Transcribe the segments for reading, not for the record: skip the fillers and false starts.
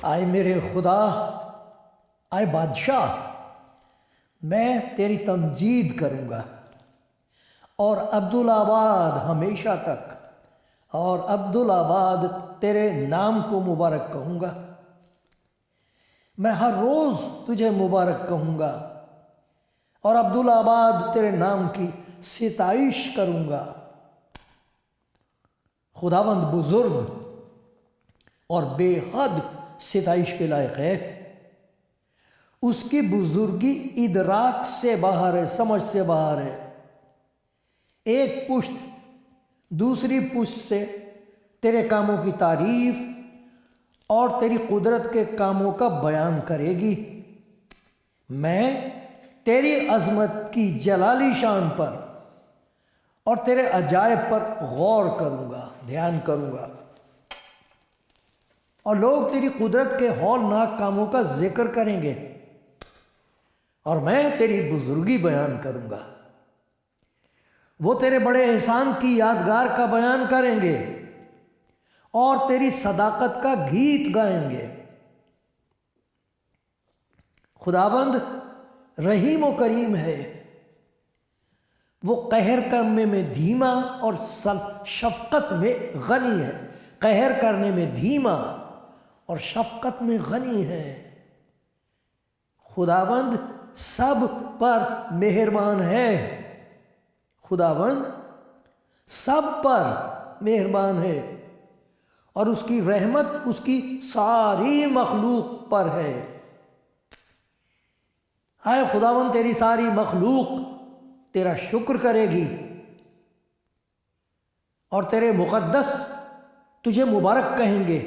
آئے میرے خدا، آئے بادشاہ، میں تیری تمجید کروں گا اور عبدالآباد ہمیشہ تک، اور عبدالآباد تیرے نام کو مبارک کہوں گا۔ میں ہر روز تجھے مبارک کہوں گا اور عبدالآباد تیرے نام کی ستائش کروں گا۔ خداوند بزرگ اور بے حد ستائش کے لائق ہے، اس کی بزرگی ادراک سے باہر ہے، سمجھ سے باہر ہے۔ ایک پشت دوسری پشت سے تیرے کاموں کی تعریف اور تیری قدرت کے کاموں کا بیان کرے گی۔ میں تیری عظمت کی جلالی شان پر اور تیرے عجائب پر غور کروں گا، دھیان کروں گا، اور لوگ تیری قدرت کے ہولناک کاموں کا ذکر کریں گے، اور میں تیری بزرگی بیان کروں گا۔ وہ تیرے بڑے احسان کی یادگار کا بیان کریں گے اور تیری صداقت کا گیت گائیں گے۔ خداوند رحیم و کریم ہے، وہ قہر کرنے میں دھیما اور شفقت میں غنی ہے، قہر کرنے میں دھیما اور شفقت میں غنی ہے۔ خداوند سب پر مہربان ہے، خداوند سب پر مہربان ہے، اور اس کی رحمت اس کی ساری مخلوق پر ہے۔ اے خداوند، تیری ساری مخلوق تیرا شکر کرے گی اور تیرے مقدس تجھے مبارک کہیں گے۔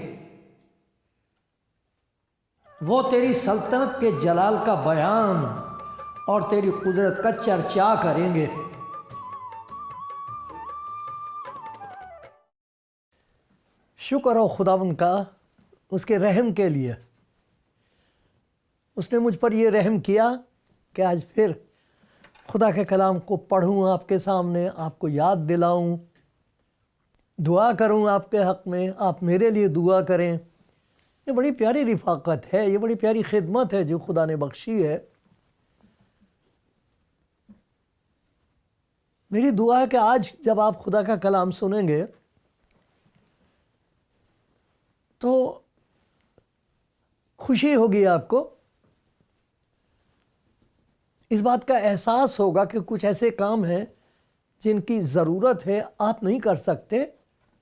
وہ تیری سلطنت کے جلال کا بیان اور تیری قدرت کا چرچا کریں گے۔ شکر ہو خداوند کا اس کے رحم کے لیے، اس نے مجھ پر یہ رحم کیا کہ آج پھر خدا کے کلام کو پڑھوں، آپ کے سامنے آپ کو یاد دلاؤں، دعا کروں آپ کے حق میں، آپ میرے لیے دعا کریں۔ یہ بڑی پیاری رفاقت ہے، یہ بڑی پیاری خدمت ہے جو خدا نے بخشی ہے۔ میری دعا ہے کہ آج جب آپ خدا کا کلام سنیں گے تو خوشی ہوگی، آپ کو اس بات کا احساس ہوگا کہ کچھ ایسے کام ہیں جن کی ضرورت ہے، آپ نہیں کر سکتے،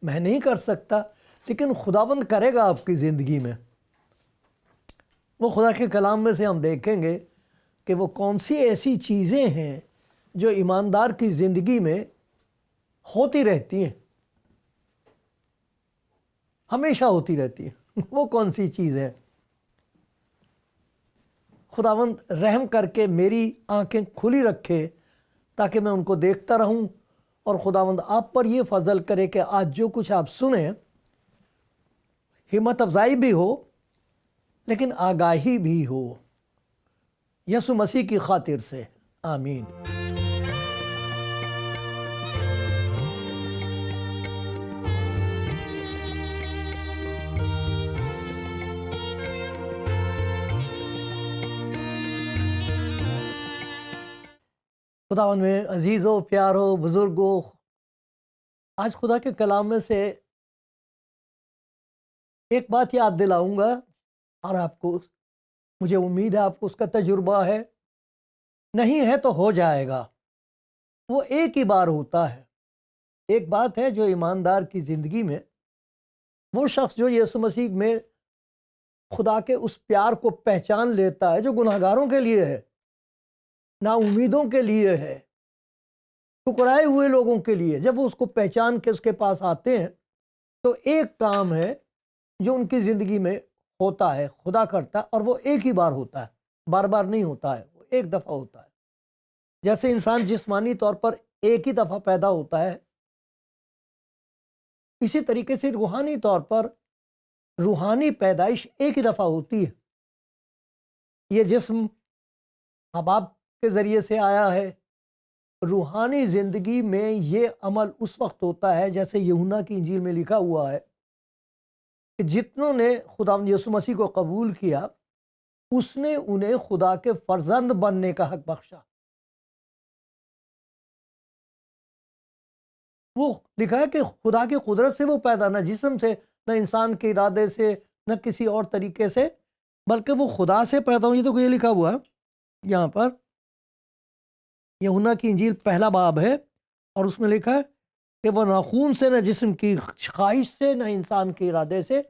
میں نہیں کر سکتا، لیکن خداوند کرے گا آپ کی زندگی میں۔ وہ خدا کے کلام میں سے ہم دیکھیں گے کہ وہ کون سی ایسی چیزیں ہیں جو ایماندار کی زندگی میں ہوتی رہتی ہیں، ہمیشہ ہوتی رہتی ہیں۔ وہ کون سی چیز ہے؟ خداوند رحم کر کے میری آنکھیں کھلی رکھے تاکہ میں ان کو دیکھتا رہوں، اور خداوند آپ پر یہ فضل کرے کہ آج جو کچھ آپ سنیں ہمت افزائی بھی ہو لیکن آگاہی بھی ہو، یسوع مسیح کی خاطر سے، آمین۔ خداوند میں عزیزو، پیارو، بزرگو، آج خدا کے کلام میں سے ایک بات یاد دلاؤں گا، اور آپ کو، مجھے امید ہے آپ کو اس کا تجربہ ہے، نہیں ہے تو ہو جائے گا۔ وہ ایک ہی بار ہوتا ہے۔ ایک بات ہے جو ایماندار کی زندگی میں، وہ شخص جو یسوع مسیح میں خدا کے اس پیار کو پہچان لیتا ہے جو گناہگاروں کے لیے ہے، نا امیدوں کے لیے ہے، ٹھکرائے ہوئے لوگوں کے لیے، جب وہ اس کو پہچان کے اس کے پاس آتے ہیں تو ایک کام ہے جو ان کی زندگی میں ہوتا ہے، خدا کرتا ہے، اور وہ ایک ہی بار ہوتا ہے، بار بار نہیں ہوتا ہے، وہ ایک دفعہ ہوتا ہے۔ جیسے انسان جسمانی طور پر ایک ہی دفعہ پیدا ہوتا ہے، اسی طریقے سے روحانی طور پر روحانی پیدائش ایک ہی دفعہ ہوتی ہے۔ یہ جسم ماں باپ کے ذریعے سے آیا ہے۔ روحانی زندگی میں یہ عمل اس وقت ہوتا ہے جیسے یوحنا کی انجیل میں لکھا ہوا ہے کہ جتنوں نے خداوند یسوع مسیح کو قبول کیا، اس نے انہیں خدا کے فرزند بننے کا حق بخشا۔ وہ لکھا ہے کہ خدا کی قدرت سے وہ پیدا، نہ جسم سے، نہ انسان کے ارادے سے، نہ کسی اور طریقے سے، بلکہ وہ خدا سے پیدا ہوئی۔ تو یہ لکھا ہوا ہے یہاں پر، یوحنا کی انجیل پہلا باب ہے، اور اس میں لکھا ہے کہ وہ نہ خون سے، نہ جسم کی خواہش سے، نہ انسان کے ارادے سے،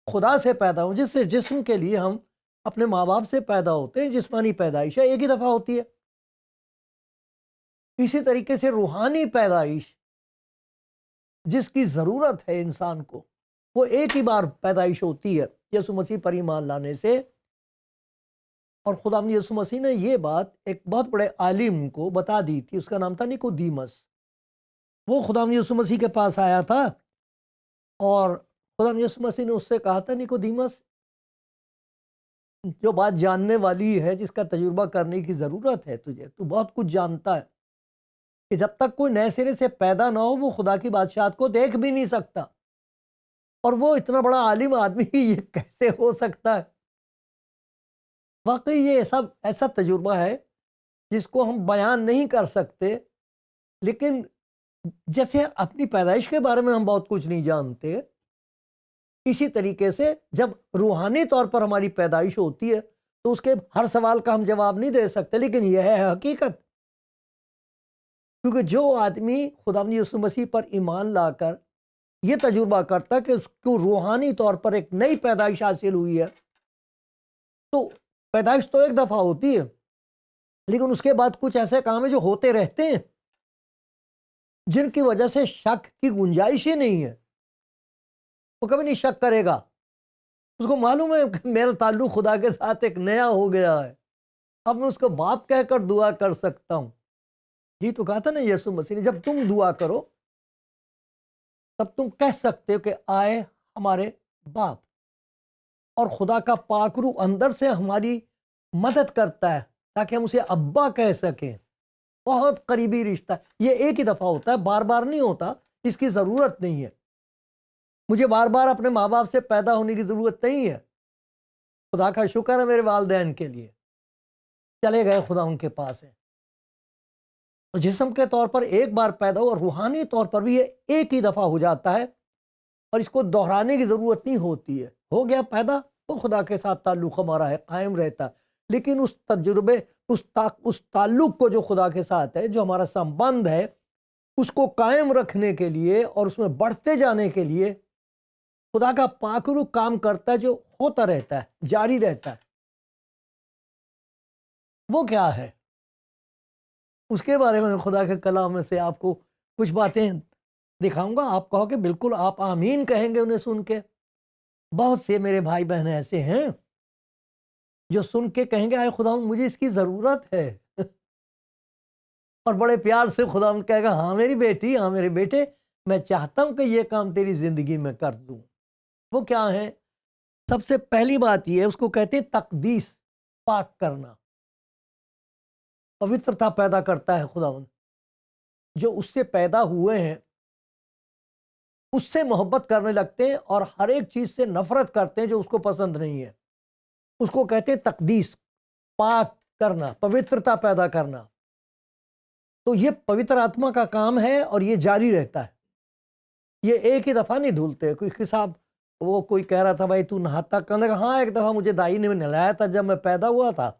خدا سے پیدا ہو۔ جس سے جسم کے لیے ہم اپنے ماں باپ سے پیدا ہوتے ہیں، جسمانی پیدائش ہے، ایک ہی دفعہ ہوتی ہے۔ اسی طریقے سے روحانی پیدائش جس کی ضرورت ہے انسان کو، وہ ایک ہی بار پیدائش ہوتی ہے یسوع مسیح پر ایمان لانے سے۔ اور خداوند یسوع مسیح نے یہ بات ایک بہت بڑے عالم کو بتا دی تھی، اس کا نام تھا نیکودیمس۔ وہ خداوند یسوع مسیح کے پاس آیا تھا، اور خداوند یسوع مسیح نے اس سے کہا تھا، نیکودیمس، جو بات جاننے والی ہے، جس کا تجربہ کرنے کی ضرورت ہے تجھے، تو بہت کچھ جانتا ہے کہ جب تک کوئی نئے سرے سے پیدا نہ ہو، وہ خدا کی بادشاہت کو دیکھ بھی نہیں سکتا۔ اور وہ اتنا بڑا عالم آدمی یہ کیسے ہو سکتا ہے؟ واقعی یہ ایسا تجربہ ہے جس کو ہم بیان نہیں کر سکتے، لیکن جیسے اپنی پیدائش کے بارے میں ہم بہت کچھ نہیں جانتے، اسی طریقے سے جب روحانی طور پر ہماری پیدائش ہوتی ہے تو اس کے ہر سوال کا ہم جواب نہیں دے سکتے، لیکن یہ ہے حقیقت۔ کیونکہ جو آدمی خداوند یسوع مسیح پر ایمان لا کر یہ تجربہ کرتا کہ اس کو روحانی طور پر ایک نئی پیدائش حاصل ہوئی ہے، تو پیدائش تو ایک دفعہ ہوتی ہے، لیکن اس کے بعد کچھ ایسے کام ہیں جو ہوتے رہتے ہیں، جن کی وجہ سے شک کی گنجائش ہی نہیں ہے۔ وہ کبھی نہیں شک کرے گا، اس کو معلوم ہے کہ میرا تعلق خدا کے ساتھ ایک نیا ہو گیا ہے، اب میں اس کو باپ کہہ کر دعا کر سکتا ہوں۔ یہ تو کہا تھا نا یسوع مسیح نے، جب تم دعا کرو تب تم کہہ سکتے ہو کہ آئے ہمارے باپ، اور خدا کا پاک روح اندر سے ہماری مدد کرتا ہے تاکہ ہم اسے ابا کہہ سکیں۔ بہت قریبی رشتہ ہے، یہ ایک ہی دفعہ ہوتا ہے، بار بار نہیں ہوتا، اس کی ضرورت نہیں ہے۔ مجھے بار بار اپنے ماں باپ سے پیدا ہونے کی ضرورت نہیں ہے۔ خدا کا شکر ہے میرے والدین کے لیے، چلے گئے خدا ان کے پاس ہے۔ تو جسم کے طور پر ایک بار پیدا ہو، اور روحانی طور پر بھی یہ ایک ہی دفعہ ہو جاتا ہے، اور اس کو دہرانے کی ضرورت نہیں ہوتی ہے۔ ہو گیا پیدا، وہ خدا کے ساتھ تعلق ہمارا ہے، قائم رہتا ہے، لیکن اس تجربے، اس تعلق کو جو خدا کے ساتھ ہے، جو ہمارا سمبند ہے، اس کو قائم رکھنے کے لیے اور اس میں بڑھتے جانے کے لیے خدا کا پاک روح کام کرتا ہے، جو ہوتا رہتا ہے، جاری رہتا ہے۔ وہ کیا ہے؟ اس کے بارے میں خدا کے کلام میں سے آپ کو کچھ باتیں دکھاؤں گا، آپ کہو کہ بالکل آپ آمین کہیں گے انہیں سن کے۔ بہت سے میرے بھائی بہن ایسے ہیں جو سن کے کہیں گے، اے خدا مجھے اس کی ضرورت ہے، اور بڑے پیار سے خدا کہے گا، ہاں میری بیٹی، ہاں میرے بیٹے، میں چاہتا ہوں کہ یہ کام تیری زندگی میں کر دوں۔ وہ کیا ہے؟ سب سے پہلی بات یہ ہے، اس کو کہتے ہیں تقدیس، پاک کرنا۔ پوترتا پیدا کرتا ہے خداوند۔ جو اس سے پیدا ہوئے ہیں اس سے محبت کرنے لگتے ہیں، اور ہر ایک چیز سے نفرت کرتے ہیں جو اس کو پسند نہیں ہے۔ اس کو کہتے ہیں تقدیس، پاک کرنا، پوترتا پیدا کرنا۔ تو یہ پوتر آتما کا کام ہے، اور یہ جاری رہتا ہے، یہ ایک ہی دفعہ نہیں دھلتے۔ کوئی حساب، وہ کوئی کہہ رہا تھا بھائی تو نہاتا، کہنے لگا ہاں ایک دفعہ مجھے دائی نے نہلایا تھا جب میں پیدا ہوا تھا،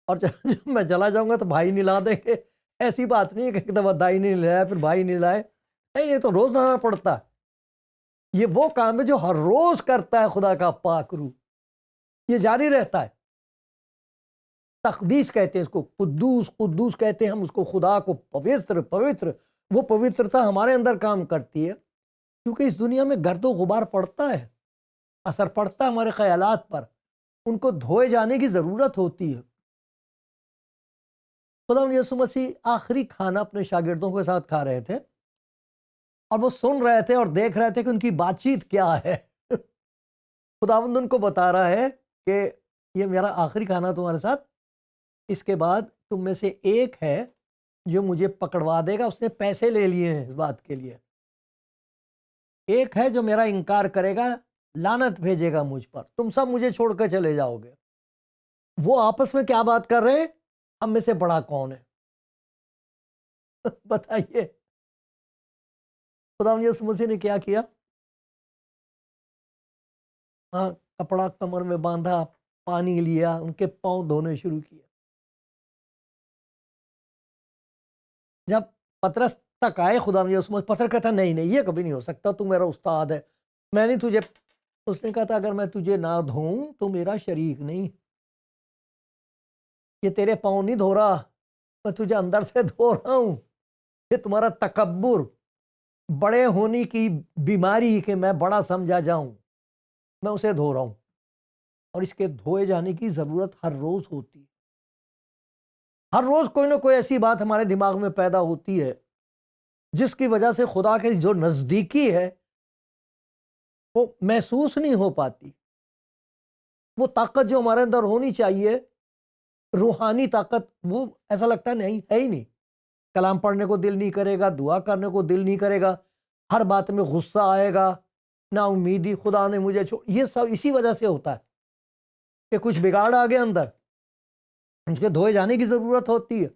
اور جب میں چلا جاؤں گا تو بھائی نہلا دیں گے۔ ایسی بات نہیں ہے کہ ایک دفعہ دائی نے نہلایا پھر بھائی نہلائے، نہیں، یہ تو روز نہانا پڑتا ہے۔ یہ وہ کام ہے جو ہر روز کرتا ہے خدا کا پاک روح، یہ جاری رہتا ہے۔ تقدیس کہتے ہیں اس کو، قدوس، قدوس کہتے ہیں ہم اس کو، خدا کو پوتر، پوتر۔ وہ پوترتا ہمارے اندر کام کرتی ہے، کیونکہ اس دنیا میں گرد و غبار پڑتا ہے، اثر پڑتا ہے ہمارے خیالات پر، ان کو دھوئے جانے کی ضرورت ہوتی ہے۔ خدا یسوع مسیح آخری کھانا اپنے شاگردوں کے ساتھ کھا رہے تھے، اور وہ سن رہے تھے اور دیکھ رہے تھے کہ ان کی بات چیت کیا ہے۔ خداوند ان کو بتا رہا ہے کہ یہ میرا آخری کھانا تمہارے ساتھ، اس کے بعد تم میں سے ایک ہے جو مجھے پکڑوا دے گا، اس نے پیسے لے لیے ہیں اس بات کے لیے، ایک ہے جو میرا انکار کرے گا، لعنت بھیجے گا مجھ پر، تم سب مجھے چھوڑ کر چلے جاؤ گے۔ وہ آپس میں کیا بات کر رہے ہیں؟ ہم میں سے بڑا کون ہے؟ بتائیے خدا یسوع مسیح نے کیا کیا؟ ہاں، کپڑا کمر میں باندھا، پانی لیا، ان کے پاؤں دھونے شروع کیا۔ جب پطرس تک آئے خدا یسوع مسیح، پطرس کہتا نہیں نہیں، یہ کبھی نہیں ہو سکتا، تو میرا استاد ہے، میں نہیں تجھے، اس نے کہا تھا اگر میں تجھے نہ دھوؤں تو میرا شریک نہیں، یہ تیرے پاؤں نہیں دھو رہا، میں تجھے اندر سے دھو رہا ہوں، یہ تمہارا تکبر، بڑے ہونے کی بیماری کہ میں بڑا سمجھا جاؤں، میں اسے دھو رہا ہوں، اور اس کے دھوئے جانے کی ضرورت ہر روز ہوتی ہے۔ ہر روز کوئی نہ کوئی ایسی بات ہمارے دماغ میں پیدا ہوتی ہے جس کی وجہ سے خدا کے جو نزدیکی ہے وہ محسوس نہیں ہو پاتی۔ وہ طاقت جو ہمارے اندر ہونی چاہیے، روحانی طاقت، وہ ایسا لگتا ہے نہیں ہے ہی نہیں۔ کلام پڑھنے کو دل نہیں کرے گا، دعا کرنے کو دل نہیں کرے گا، ہر بات میں غصہ آئے گا، نا امیدی، خدا نے مجھے یہ سب اسی وجہ سے ہوتا ہے کہ کچھ بگاڑ آ گیا اندر، ان کے دھوئے جانے کی ضرورت ہوتی ہے۔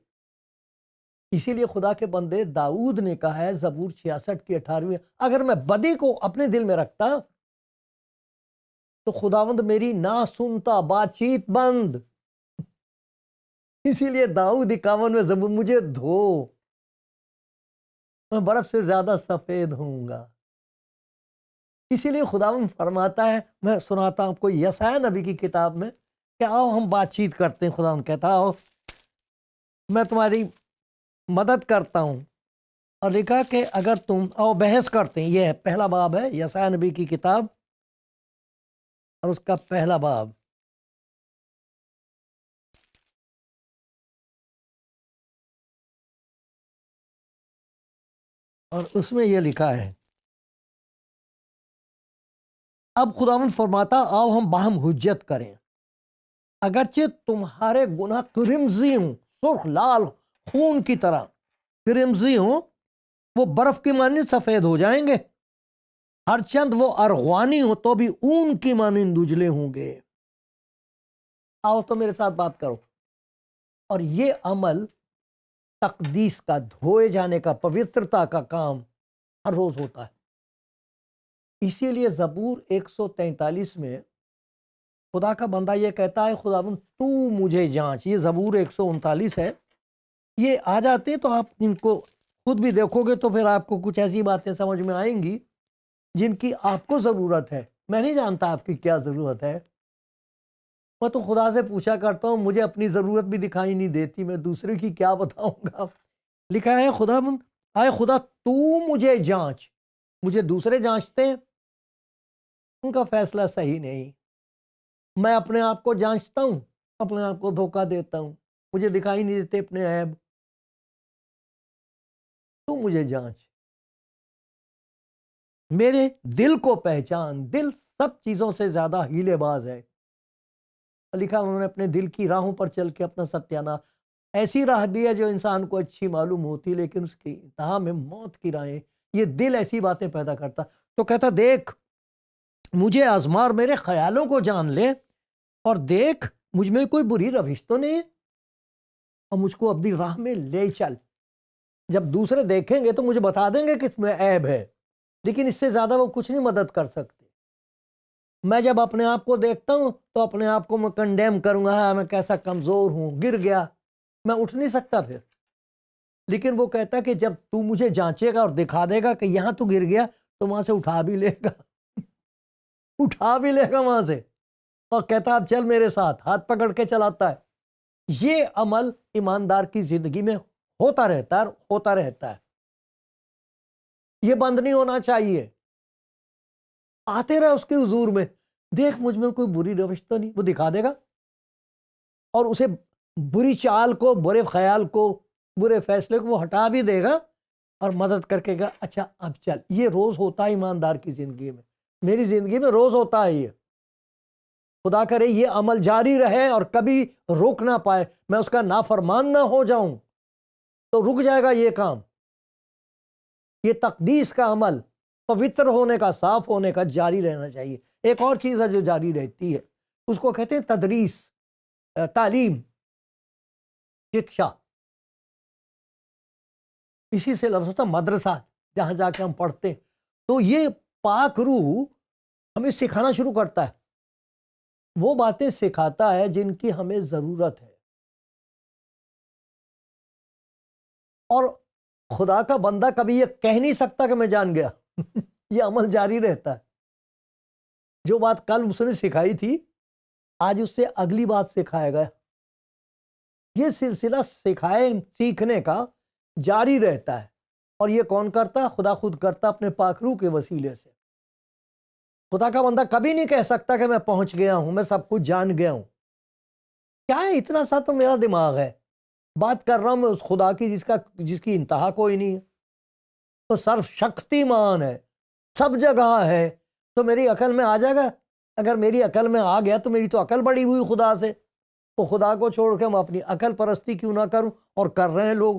اسی لیے خدا کے بندے داؤد نے کہا ہے زبور 66 کی 18ویں، اگر میں بدی کو اپنے دل میں رکھتا تو خداوند میری نہ سنتا، بات چیت بند۔ اسی لیے داؤد 51 میں زبور، مجھے دھو، میں برف سے زیادہ سفید ہوں گا۔ اسی لیے خداوند فرماتا ہے، میں سناتا ہوں آپ کو یسعیاہ نبی کی کتاب میں کہ آؤ ہم بات چیت کرتے ہیں۔ خداوند کہتا آؤ میں تمہاری مدد کرتا ہوں، اور لکھا کہ اگر تم آؤ بحث کرتے ہیں۔ یہ ہے پہلا باب ہے یسعیاہ نبی کی کتاب اور اس کا پہلا باب، اور اس میں یہ لکھا ہے، اب خداوند فرماتا آؤ ہم باہم حجت کریں، اگرچہ تمہارے گناہ کرمزی ہوں، سرخ لال خون کی طرح کرمزی ہوں، وہ برف کی مانند سفید ہو جائیں گے، ہر چند وہ ارغوانی ہوں تو بھی اون کی مانند اجلے ہوں گے۔ آؤ تو میرے ساتھ بات کرو۔ اور یہ عمل تقدیس کا، دھوئے جانے کا، پوترتا کا کام ہر روز ہوتا ہے۔ اسی لیے زبور 143 میں خدا کا بندہ یہ کہتا ہے خداوند تو مجھے جانچ، یہ زبور 139 ہے، یہ آ جاتے تو آپ ان کو خود بھی دیکھو گے تو پھر آپ کو کچھ ایسی باتیں سمجھ میں آئیں گی جن کی آپ کو ضرورت ہے۔ میں نہیں جانتا آپ کی کیا ضرورت ہے، میں تو خدا سے پوچھا کرتا ہوں، مجھے اپنی ضرورت بھی دکھائی نہیں دیتی، میں دوسرے کی کیا بتاؤں گا۔ لکھا ہے خداوند، آئے خدا تو مجھے جانچ، مجھے دوسرے جانچتے ہیں، ان کا فیصلہ صحیح نہیں، میں اپنے آپ کو جانچتا ہوں، اپنے آپ کو دھوکہ دیتا ہوں، مجھے دکھائی نہیں دیتے اپنے عیب، تو مجھے جانچ، میرے دل کو پہچان، دل سب چیزوں سے زیادہ ہیلے باز ہے۔ لکھا انہوں نے اپنے دل کی راہوں پر چل کے اپنا ستیاناش، ایسی راہ دی ہے جو انسان کو اچھی معلوم ہوتی لیکن اس کی انتہا میں موت کی راہیں، یہ دل ایسی باتیں پیدا کرتا۔ تو کہتا دیکھ مجھے آزما اور میرے خیالوں کو جان لے، اور دیکھ مجھ میں کوئی بری روش تو نہیں ہے، اور مجھ کو اپنی راہ میں لے چل۔ جب دوسرے دیکھیں گے تو مجھے بتا دیں گے کہ اس میں عیب ہے، لیکن اس سے زیادہ وہ کچھ نہیں مدد کر سکتے۔ میں جب اپنے آپ کو دیکھتا ہوں تو اپنے آپ کو میں کنڈیم کروں گا، ہاں میں کیسا کمزور ہوں، گر گیا، میں اٹھ نہیں سکتا پھر۔ لیکن وہ کہتا کہ جب تو مجھے جانچے گا اور دکھا دے گا کہ یہاں تو گر گیا، تو وہاں سے اٹھا بھی لے گا، اٹھا بھی لے گا وہاں سے، اور کہتا اب چل میرے ساتھ، ہاتھ پکڑ کے چلاتا ہے۔ یہ عمل ایماندار کی زندگی میں ہوتا رہتا ہے، ہوتا رہتا ہے، یہ بند نہیں ہونا چاہیے۔ آتے رہے اس کے حضور میں، دیکھ مجھ میں کوئی بری روش تو نہیں، وہ دکھا دے گا، اور اسے بری چال کو، برے خیال کو، برے فیصلے کو وہ ہٹا بھی دے گا اور مدد کر کے گا اچھا اب چل۔ یہ روز ہوتا ہے ایماندار کی زندگی میں، میری زندگی میں روز ہوتا ہے یہ۔ خدا کرے یہ عمل جاری رہے اور کبھی رک نہ پائے، میں اس کا نافرمان نہ ہو جاؤں، تو رک جائے گا یہ کام۔ یہ تقدیس کا عمل، پوتر ہونے کا، صاف ہونے کا جاری رہنا چاہیے۔ ایک اور چیز ہے جو جاری رہتی ہے، اس کو کہتے ہیں تدریس، تعلیم، شکشا۔ اسی سے لفظ ہوتا مدرسہ، جہاں جا کے ہم پڑھتے ہیں۔ تو یہ پاک روح ہمیں سکھانا شروع کرتا ہے، وہ باتیں سکھاتا ہے جن کی ہمیں ضرورت ہے۔ اور خدا کا بندہ کبھی یہ کہہ نہیں سکتا کہ میں جان گیا یہ عمل جاری رہتا ہے۔ جو بات کل اس نے سکھائی تھی، آج اس سے اگلی بات سکھائے گا۔ یہ سلسلہ سیکھنے کا جاری رہتا ہے، اور یہ کون کرتا ہے؟ خدا خود کرتا اپنے پاک روح کے وسیلے سے۔ خدا کا بندہ کبھی نہیں کہہ سکتا کہ میں پہنچ گیا ہوں، میں سب کچھ جان گیا ہوں۔ کیا ہے اتنا سا تو میرا دماغ ہے، بات کر رہا ہوں میں اس خدا کی جس کی انتہا کوئی نہیں ہے، تو سرو شکتیمان ہے، سب جگہ ہے، تو میری عقل میں آ جائے گا؟ اگر میری عقل میں آ گیا تو میری تو عقل بڑی ہوئی خدا سے، تو خدا کو چھوڑ کے میں اپنی عقل پرستی کیوں نہ کروں؟ اور کر رہے ہیں لوگ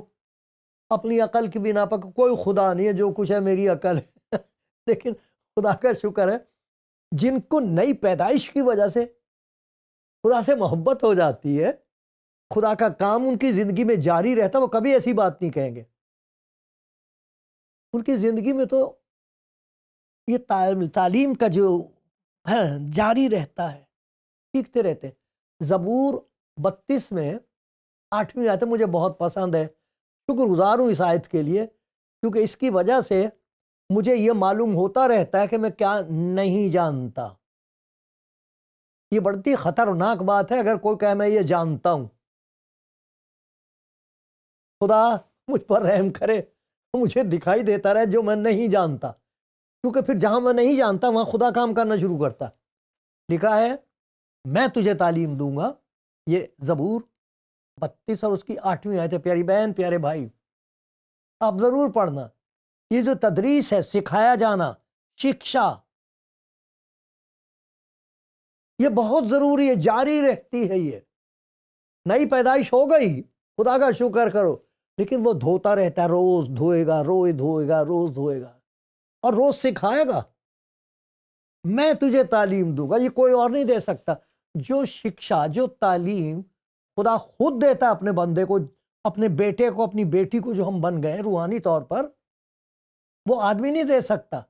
اپنی عقل کی بنا پر۔ کوئی خدا نہیں ہے، جو کچھ ہے میری عقل ہے لیکن خدا کا شکر ہے جن کو نئی پیدائش کی وجہ سے خدا سے محبت ہو جاتی ہے، خدا کا کام ان کی زندگی میں جاری رہتا، وہ کبھی ایسی بات نہیں کہیں گے۔ ان کی زندگی میں تو یہ تعلیم کا جو ہے جاری رہتا ہے، سیکھتے رہتے۔ زبور 32 میں 8ویں آیت مجھے بہت پسند ہے، شکر گزار ہوں اس آیت کے لیے، کیونکہ اس کی وجہ سے مجھے یہ معلوم ہوتا رہتا ہے کہ میں کیا نہیں جانتا۔ یہ بڑی خطرناک بات ہے اگر کوئی کہے میں یہ جانتا ہوں۔ خدا مجھ پر رحم کرے، مجھے دکھائی دیتا رہے جو میں نہیں جانتا، کیونکہ پھر جہاں میں نہیں جانتا وہاں خدا کام کرنا شروع کرتا۔ لکھا ہے میں تجھے تعلیم دوں گا، یہ زبور 32 اور اس کی 8ویں آیت ہے۔ پیاری بہن، پیارے بھائی، آپ ضرور پڑھنا۔ یہ جو تدریس ہے، سکھایا جانا، شکشا، یہ بہت ضروری ہے، جاری رہتی ہے۔ یہ نئی پیدائش ہو گئی، خدا کا شکر کرو، لیکن وہ دھوتا رہتا ہے، روز دھوئے گا، روز دھوئے گا، روز دھوئے گا، اور روز سکھائے گا۔ میں تجھے تعلیم دوں گا، یہ کوئی اور نہیں دے سکتا۔ جو شکشا، جو تعلیم خدا خود دیتا ہے اپنے بندے کو، اپنے بیٹے کو، اپنی بیٹی کو، جو ہم بن گئے روحانی طور پر، وہ آدمی نہیں دے سکتا،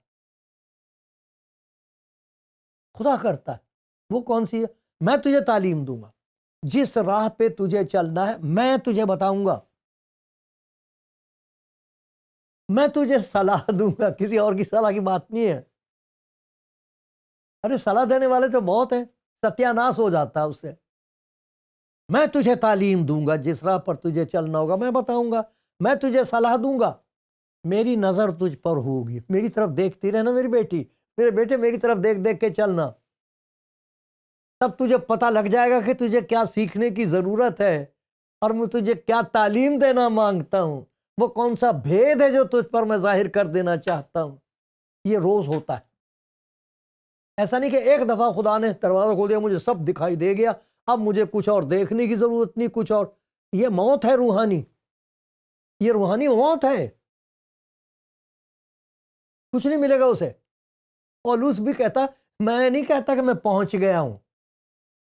خدا کرتا ہے۔ وہ کون سی ہے؟ میں تجھے تعلیم دوں گا، جس راہ پہ تجھے چلنا ہے میں تجھے بتاؤں گا، میں تجھے صلاح دوں گا۔ کسی اور کی صلاح کی بات نہیں ہے۔ ارے صلاح دینے والے تو بہت ہیں، ستیہ ناش ہو جاتا ہے اس سے۔ میں تجھے تعلیم دوں گا، جس راہ پر تجھے چلنا ہوگا میں بتاؤں گا، میں تجھے صلاح دوں گا۔ میری نظر تجھ پر ہوگی، میری طرف دیکھتی رہنا میری بیٹی، میرے بیٹے، میری طرف دیکھ دیکھ کے چلنا، تب تجھے پتہ لگ جائے گا کہ تجھے کیا سیکھنے کی ضرورت ہے، اور میں تجھے کیا تعلیم دینا مانگتا ہوں، وہ کون سا بھید ہے جو تجھ پر میں ظاہر کر دینا چاہتا ہوں۔ یہ روز ہوتا ہے، ایسا نہیں کہ ایک دفعہ خدا نے دروازہ کھول دیا، مجھے سب دکھائی دے گیا، اب مجھے کچھ اور دیکھنے کی ضرورت نہیں، کچھ اور۔ یہ موت ہے روحانی، یہ روحانی موت ہے، کچھ نہیں ملے گا اسے۔ پولس بھی کہتا میں نہیں کہتا کہ میں پہنچ گیا ہوں،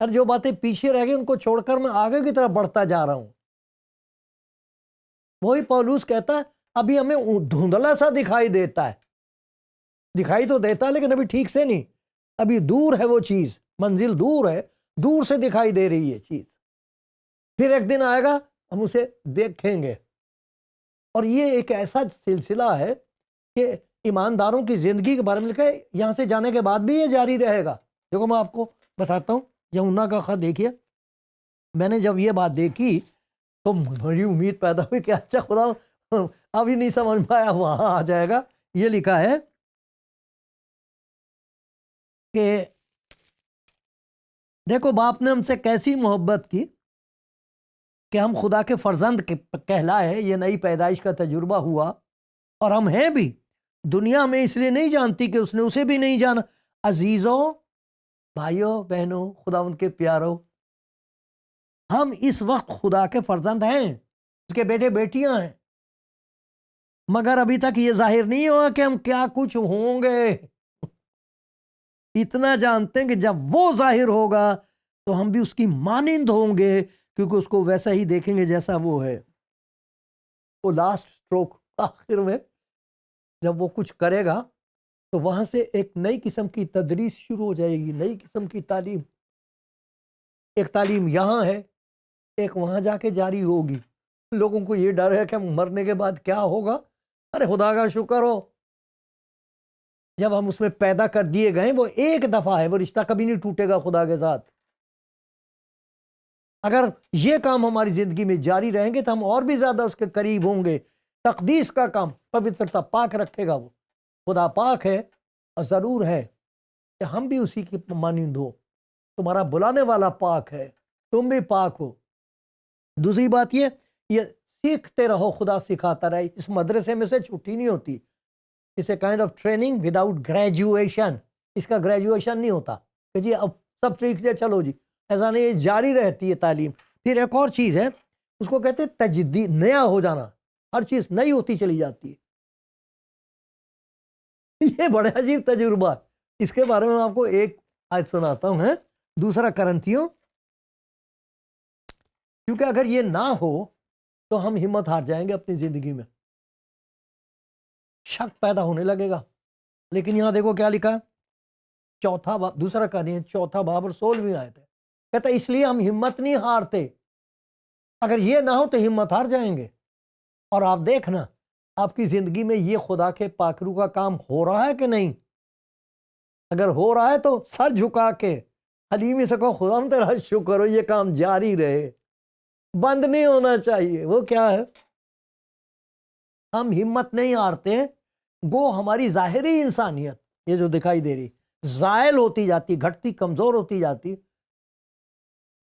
اور جو باتیں پیچھے رہ گئی ان کو چھوڑ کر میں آگے کی طرف بڑھتا جا رہا ہوں۔ وہی پولس کہتا ہے ابھی ہمیں دھندلا سا دکھائی دیتا ہے، دکھائی تو دیتا ہے لیکن ابھی ٹھیک سے نہیں، ابھی دور ہے وہ چیز، منزل دور ہے، دور سے دکھائی دے رہی ہے چیز، پھر ایک دن آئے گا ہم اسے دیکھیں گے۔ اور یہ ایک ایسا سلسلہ ہے کہ ایمانداروں کی زندگی کے بارے میں لکھا ہے، یہاں سے جانے کے بعد بھی یہ جاری رہے گا۔ دیکھو میں آپ کو بتاتا ہوں، یوحنا کا خط دیکھیے، میں نے جب یہ بات دیکھی تو بڑی امید پیدا ہوئی کہ اچھا خدا ابھی نہیں سمجھ میں آیا، وہاں آ جائے گا۔ یہ لکھا ہے کہ دیکھو باپ نے ہم سے کیسی محبت کی کہ ہم خدا کے فرزند کہلائے، یہ نئی پیدائش کا تجربہ ہوا، اور ہم ہیں بھی دنیا میں اس لیے نہیں جانتی کہ اس نے اسے بھی نہیں جانا۔ عزیزوں، بھائیوں، بہنوں، خداوند کے پیاروں، ہم اس وقت خدا کے فرزند ہیں، اس کے بیٹے بیٹیاں ہیں، مگر ابھی تک یہ ظاہر نہیں ہوا کہ ہم کیا کچھ ہوں گے۔ اتنا جانتے ہیں کہ جب وہ ظاہر ہوگا تو ہم بھی اس کی مانند ہوں گے، کیونکہ اس کو ویسا ہی دیکھیں گے جیسا وہ ہے۔ وہ لاسٹ سٹروک آخر میں جب وہ کچھ کرے گا تو وہاں سے ایک نئی قسم کی تدریس شروع ہو جائے گی، نئی قسم کی تعلیم۔ ایک تعلیم یہاں ہے، ایک وہاں جا کے جاری ہوگی۔ لوگوں کو یہ ڈر ہے کہ مرنے کے بعد کیا ہوگا۔ ارے خدا کا شکر ہو، جب ہم اس میں پیدا کر دیے گئے، وہ ایک دفعہ ہے، وہ رشتہ کبھی نہیں ٹوٹے گا خدا کے ساتھ۔ اگر یہ کام ہماری زندگی میں جاری رہیں گے تو ہم اور بھی زیادہ اس کے قریب ہوں گے۔ تقدیس کا کام، پوترتا پاک رکھے گا وہ۔ خدا پاک ہے، اور ضرور ہے کہ ہم بھی اسی کی مانند ہو۔ تمہارا بلانے والا پاک ہے، تم بھی پاک ہو۔ دوسری بات یہ سیکھتے رہو، خدا سکھاتا رہے۔ اس مدرسے میں سے چھٹی نہیں ہوتی۔ Is a kind of training without graduation. اس کا گریجویشن نہیں ہوتا کہ جی اب سب ٹھیک ہے چلو جی، ایسا نہیں، یہ جاری رہتی ہے تعلیم۔ پھر ایک اور چیز ہے، اس کو کہتے ہیں تجدید، نیا ہو جانا۔ ہر چیز نئی ہوتی چلی جاتی ہے۔ یہ بڑا عجیب تجربہ ہے۔ اس کے بارے میں آپ کو ایک آیت سناتا ہوں، دوسرا کرنتھیوں، کیونکہ اگر یہ نہ ہو تو ہم ہمت ہار جائیں گے اپنی زندگی میں، شک پیدا ہونے لگے گا۔ لیکن یہاں دیکھو کیا لکھا ہے، چوتھا باب، دوسرا کرنتھیوں چوتھا باب اور 16ویں آیت ہے، کہتا ہے اس لیے ہم ہمت نہیں ہارتے۔ اگر یہ نہ ہو تو ہمت ہار جائیں گے۔ اور آپ دیکھنا آپ کی زندگی میں یہ خدا کے پاکرو کا کام ہو رہا ہے کہ نہیں۔ اگر ہو رہا ہے تو سر جھکا کے حلیمی سے کہو خدا ہم تیرا شکر ہو، یہ کام جاری رہے، بند نہیں ہونا چاہیے۔ وہ کیا ہے، ہم ہمت نہیں ہارتے، گو ہماری ظاہری انسانیت یہ جو دکھائی دے رہی زائل ہوتی جاتی، گھٹتی، کمزور ہوتی جاتی،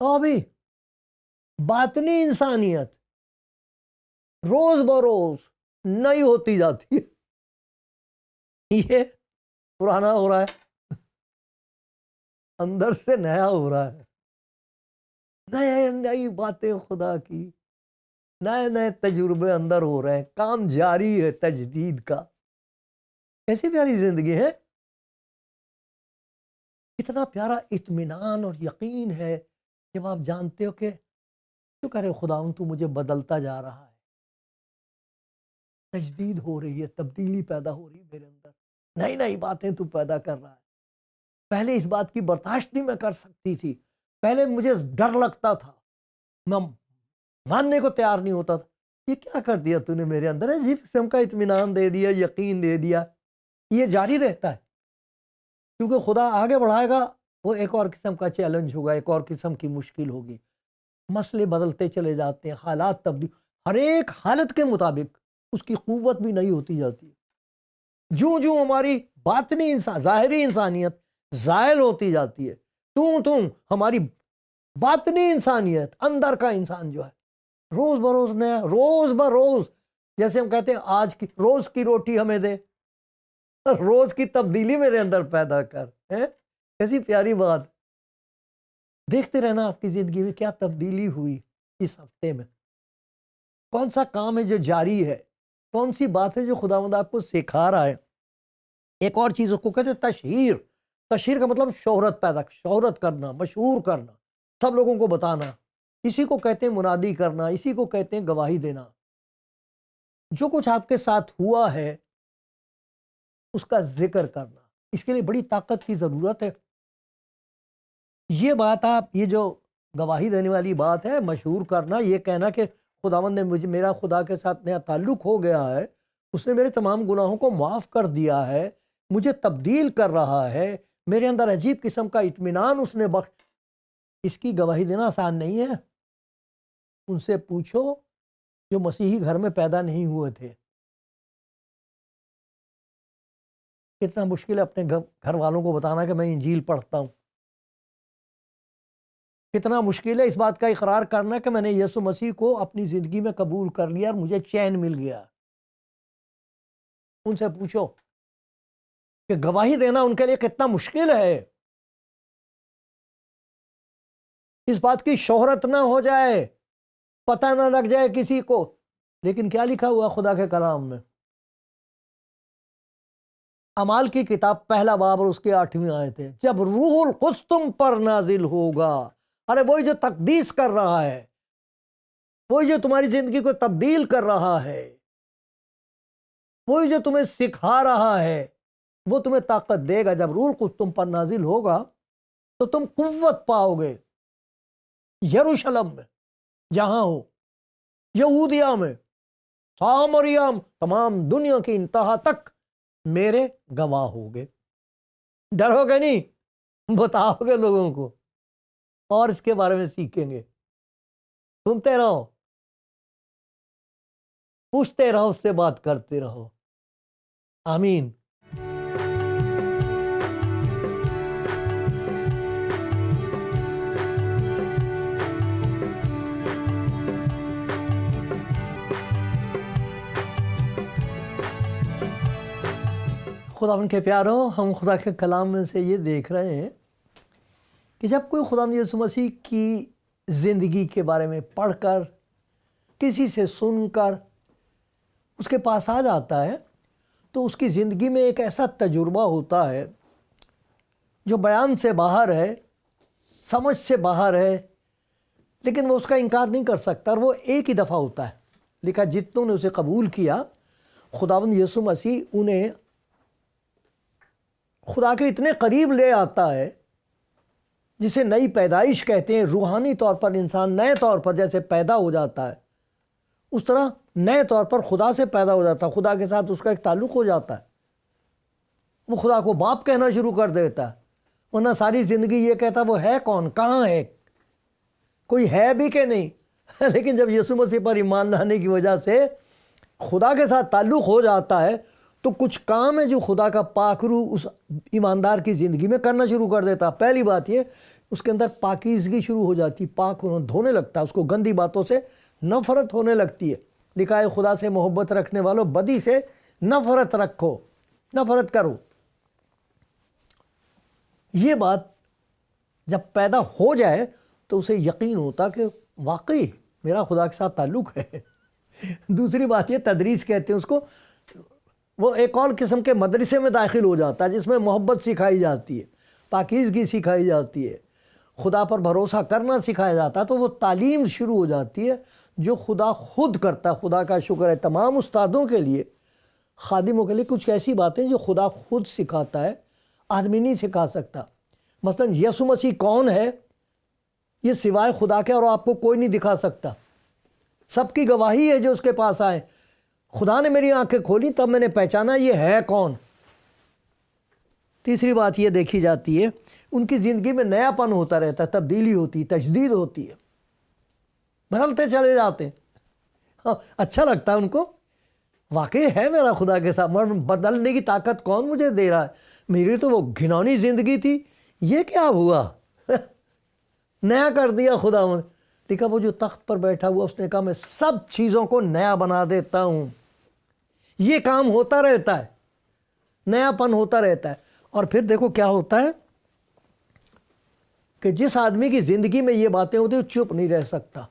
تو ابھی باطنی انسانیت روز بروز نئی ہوتی جاتی ہے۔ یہ پرانا ہو رہا ہے، اندر سے نیا ہو رہا ہے، نئے نئی باتیں خدا کی، نئے نئے تجربے اندر ہو رہے ہیں، کام جاری ہے تجدید کا۔ کیسی پیاری زندگی ہے، کتنا پیارا اطمینان اور یقین ہے جب آپ جانتے ہو کہ شکر ہے خداوند تو مجھے بدلتا جا رہا ہے، تجدید ہو رہی ہے، تبدیلی پیدا ہو رہی ہے میرے اندر، نئی نئی باتیں تو پیدا کر رہا ہے۔ پہلے اس بات کی برداشت نہیں میں کر سکتی تھی، پہلے مجھے ڈر لگتا تھا، میں ماننے کو تیار نہیں ہوتا تھا۔ یہ کیا کر دیا تو نے میرے اندر، عجیب قسم کا اطمینان دے دیا، یقین دے دیا۔ یہ جاری رہتا ہے کیونکہ خدا آگے بڑھائے گا، وہ ایک اور قسم کا چیلنج ہوگا، ایک اور قسم کی مشکل ہوگی۔ مسئلے بدلتے چلے جاتے ہیں، حالات تبدیل، ہر ایک حالت کے مطابق اس کی قوت بھی نہیں ہوتی جاتی ہے۔ جو ہماری باطنی انسان، ظاہری انسانیت زائل ہوتی جاتی ہے، ہماری باطنی انسانیت، اندر کا انسان جو ہے روز بروز نیا، روز بروز، جیسے ہم کہتے ہیں آج کی روز کی روٹی ہمیں دے، روز کی تبدیلی میرے اندر پیدا کر۔ کیسی پیاری بات، دیکھتے رہنا آپ کی زندگی میں کیا تبدیلی ہوئی اس ہفتے میں، کون سا کام ہے جو جاری ہے، کون سی بات ہے جو خداوند آپ کو سکھا رہا ہے۔ ایک اور چیز اس کو کہتے ہیں تشہیر۔ تشہیر کا مطلب شہرت کرنا، مشہور کرنا، سب لوگوں کو بتانا، اسی کو کہتے ہیں منادی کرنا، اسی کو کہتے ہیں گواہی دینا۔ جو کچھ آپ کے ساتھ ہوا ہے اس کا ذکر کرنا، اس کے لیے بڑی طاقت کی ضرورت ہے۔ یہ بات آپ، یہ جو گواہی دینے والی بات ہے، مشہور کرنا، یہ کہنا کہ خداوند نے مجھے، میرا خدا کے ساتھ نیا تعلق ہو گیا ہے، اس نے میرے تمام گناہوں کو معاف کر دیا ہے، مجھے تبدیل کر رہا ہے، میرے اندر عجیب قسم کا اطمینان اس نے بخش، اس کی گواہی دینا آسان نہیں ہے۔ ان سے پوچھو جو مسیحی گھر میں پیدا نہیں ہوئے تھے، کتنا مشکل ہے اپنے گھر والوں کو بتانا کہ میں انجیل پڑھتا ہوں۔ کتنا مشکل ہے اس بات کا اقرار کرنا کہ میں نے یسوع مسیح کو اپنی زندگی میں قبول کر لیا اور مجھے چین مل گیا۔ ان سے پوچھو کہ گواہی دینا ان کے لیے کتنا مشکل ہے۔ اس بات کی شہرت نہ ہو جائے، پتہ نہ لگ جائے کسی کو، لیکن کیا لکھا ہوا خدا کے کلام میں؟ اعمال کی کتاب پہلا باب اور اس کے 8ویں آیت ہے، جب روح القدس تم پر نازل ہوگا، ارے وہی جو تقدیس کر رہا ہے، وہی جو تمہاری زندگی کو تبدیل کر رہا ہے، وہی جو تمہیں سکھا رہا ہے، وہ تمہیں طاقت دے گا۔ جب روح القدس تم پر نازل ہوگا تو تم قوت پاؤ گے، یروشلم میں جہاں ہو، یہودیہ میں، سامریا، تمام دنیا کی انتہا تک میرے گواہ ہوگے۔ ڈرو گے نہیں، بتاؤ گے لوگوں کو، اور اس کے بارے میں سیکھیں گے۔ سنتے رہو، پوچھتے رہو، اس سے بات کرتے رہو۔ آمین۔ خداوند کے پیارو، ہم خدا کے کلام میں سے یہ دیکھ رہے ہیں کہ جب کوئی خداوند یسوع مسیح کی زندگی کے بارے میں پڑھ کر، کسی سے سن کر اس کے پاس آ جاتا ہے تو اس کی زندگی میں ایک ایسا تجربہ ہوتا ہے جو بیان سے باہر ہے، سمجھ سے باہر ہے، لیکن وہ اس کا انکار نہیں کر سکتا، اور وہ ایک ہی دفعہ ہوتا ہے۔ لکھا جتنوں نے اسے قبول کیا، خداوند یسوع مسیح انہیں خدا کے اتنے قریب لے آتا ہے، جسے نئی پیدائش کہتے ہیں۔ روحانی طور پر انسان نئے طور پر جیسے پیدا ہو جاتا ہے، اس طرح نئے طور پر خدا سے پیدا ہو جاتا ہے، خدا کے ساتھ اس کا ایک تعلق ہو جاتا ہے۔ وہ خدا کو باپ کہنا شروع کر دیتا ہے، ورنہ ساری زندگی یہ کہتا وہ ہے کون، کہاں ہے، کوئی ہے بھی کہ نہیں۔ لیکن جب یسوع مسیح پر ایمان لانے کی وجہ سے خدا کے ساتھ تعلق ہو جاتا ہے تو کچھ کام ہے جو خدا کا پاک روح اس ایماندار کی زندگی میں کرنا شروع کر دیتا۔ پہلی بات یہ، اس کے اندر پاکیزگی شروع ہو جاتی، پاک دھونے لگتا ہے، اس کو گندی باتوں سے نفرت ہونے لگتی ہے۔ لکھا ہے خدا سے محبت رکھنے والوں بدی سے نفرت رکھو، نفرت کرو۔ یہ بات جب پیدا ہو جائے تو اسے یقین ہوتا کہ واقعی میرا خدا کے ساتھ تعلق ہے۔ دوسری بات یہ، تدریس کہتے ہیں اس کو، وہ ایک اور قسم کے مدرسے میں داخل ہو جاتا ہے جس میں محبت سکھائی جاتی ہے، پاکیزگی سکھائی جاتی ہے، خدا پر بھروسہ کرنا سکھایا جاتا ہے۔ تو وہ تعلیم شروع ہو جاتی ہے جو خدا خود کرتا ہے۔ خدا کا شکر ہے تمام استادوں کے لیے، خادموں کے لیے کچھ ایسی باتیں جو خدا خود سکھاتا ہے، آدمی نہیں سکھا سکتا۔ مثلا یسوع مسیح کون ہے، یہ سوائے خدا کے اور آپ کو کوئی نہیں دکھا سکتا۔ سب کی گواہی ہے جو اس کے پاس آئے، خدا نے میری آنکھیں کھولی تب میں نے پہچانا یہ ہے کون۔ تیسری بات یہ دیکھی جاتی ہے، ان کی زندگی میں نیا پن ہوتا رہتا ہے، تبدیلی ہوتی ہے، تجدید ہوتی ہے، بدلتے چلے جاتے ہیں۔ اچھا لگتا ہے ان کو، واقعی ہے میرا خدا کے ساتھ، بدلنے کی طاقت کون مجھے دے رہا ہے؟ میری تو وہ گھنونی زندگی تھی، یہ کیا ہوا؟ نیا کر دیا خدا نے۔ دیکھا وہ جو تخت پر بیٹھا ہوا، اس نے کہا میں سب چیزوں کو نیا بنا دیتا ہوں۔ یہ کام ہوتا رہتا ہے، نیا پن ہوتا رہتا ہے۔ اور پھر دیکھو کیا ہوتا ہے کہ جس آدمی کی زندگی میں یہ باتیں ہوتی ہیں وہ چپ نہیں رہ سکتا،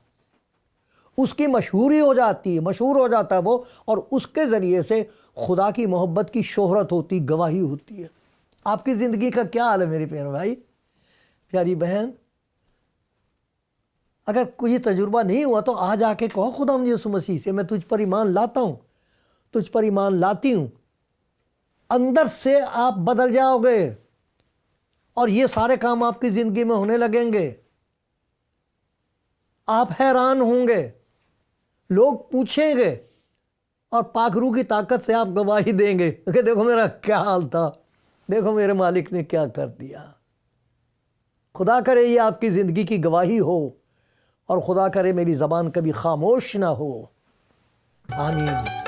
اس کی مشہوری ہو جاتی ہے، مشہور ہو جاتا ہے وہ، اور اس کے ذریعے سے خدا کی محبت کی شہرت ہوتی، گواہی ہوتی ہے۔ آپ کی زندگی کا کیا حال ہے میرے پیارے بھائی، پیاری بہن؟ اگر کوئی تجربہ نہیں ہوا تو آج آ کے کہو خدا یسوع مسیح سے، میں تجھ پر ایمان لاتا ہوں، تجھ پر ایمان لاتی ہوں۔ اندر سے آپ بدل جاؤ گے اور یہ سارے کام آپ کی زندگی میں ہونے لگیں گے۔ آپ حیران ہوں گے، لوگ پوچھیں گے، اور پاک روح کی طاقت سے آپ گواہی دیں گے کہ دیکھو میرا کیا حال تھا، دیکھو میرے مالک نے کیا کر دیا۔ خدا کرے یہ آپ کی زندگی کی گواہی ہو، اور خدا کرے میری زبان کبھی خاموش نہ ہو۔ آمین۔